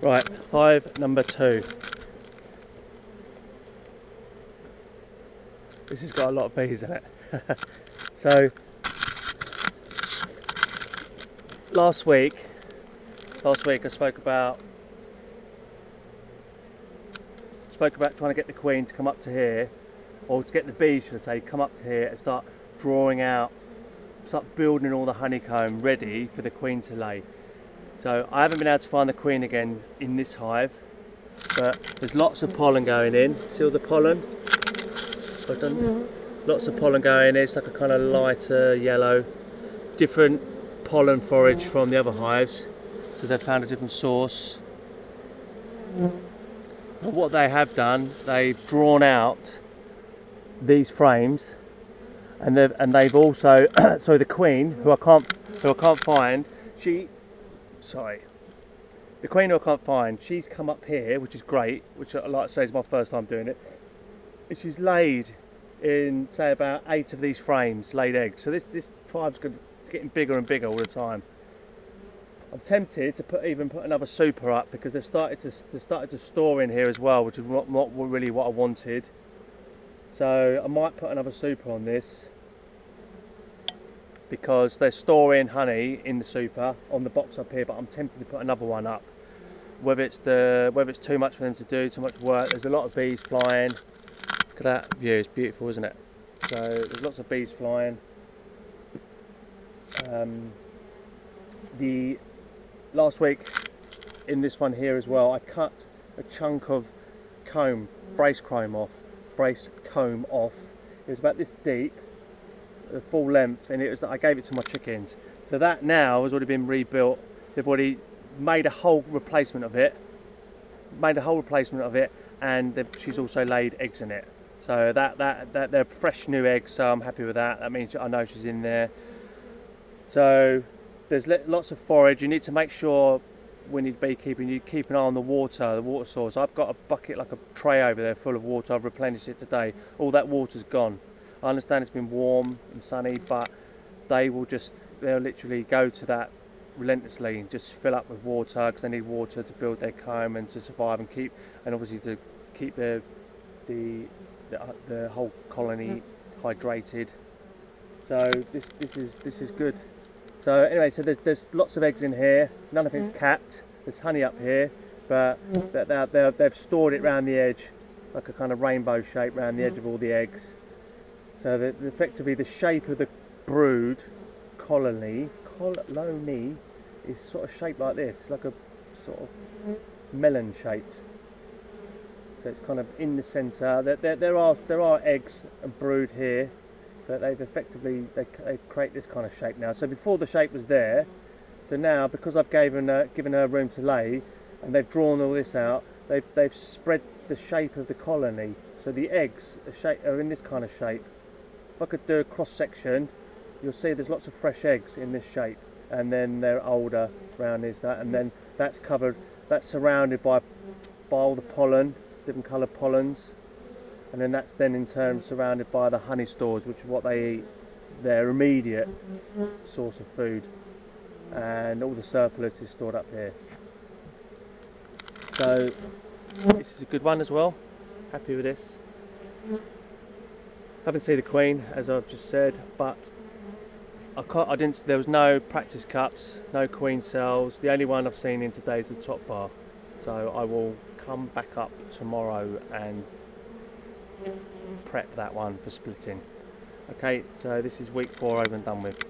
Right, hive number 2. This has got a lot of bees in it. So last week I spoke about trying to get the queen to come up to here, or to get the bees, should I say, come up to here and start building all the honeycomb ready for the queen to lay. So I haven't been able to find the queen again in this hive, but there's lots of pollen going in. See all the pollen? I've done lots of pollen going in. It's like a kind of lighter yellow, different pollen forage from the other hives. So they've found a different source. But what they have done, they've drawn out these frames, and they've also so the queen, who I can't find, the queen who I can't find, she's come up here, which is great, which I like to say is my first time doing it. And she's laid in, say, about 8 of these frames, laid eggs. So this hive's getting bigger and bigger all the time. I'm tempted to even put another super up, because they've started to store in here as well, which is not really what I wanted. So I might put another super on this, because they're storing honey in the super on the box up here, but I'm tempted to put another one up. Whether it's too much for them to do, too much work. There's a lot of bees flying. Look at that view, it's beautiful, isn't it? So there's lots of bees flying. The last week in this one here as well, I cut a chunk of brace comb off. It was about this deep, the full length, and I gave it to my chickens. So that now has already been rebuilt. They've already made a whole replacement of it, and she's also laid eggs in it. So that they're fresh new eggs. So I'm happy with that. That means I know she's in there. So there's lots of forage. You need to make sure when you're beekeeping, you keep an eye on the water source. I've got a bucket, like a tray over there full of water. I've replenished it today. All that water's gone. I understand it's been warm and sunny, but they'll literally go to that relentlessly and just fill up with water, because they need water to build their comb and to survive and obviously to keep the whole colony hydrated. So this is good. So anyway, so there's lots of eggs in here. None of it's capped. There's honey up here, but they've stored it around the edge, like a kind of rainbow shape around the edge of all the eggs. So that effectively the shape of the brood colony is sort of shaped like this, like a sort of melon shaped. So it's kind of in the centre. There are eggs and brood here, but they've effectively they create this kind of shape now. So before the shape was there, so now because I've given her room to lay, and they've drawn all this out, they've spread the shape of the colony. So the eggs are in this kind of shape. If I could do a cross section, you'll see there's lots of fresh eggs in this shape, and then they're older around and then that's surrounded by all the pollen, different coloured pollens, and then that's then in turn surrounded by the honey stores, which is what they eat, their immediate source of food, and all the surplus is stored up here. So this is a good one as well. Happy with this. Haven't seen the queen, as I've just said, but there was no practice cups, no queen cells. The only one I've seen in today is the top bar. So I will come back up tomorrow and prep that one for splitting. Okay, so this is week 4 over and done with.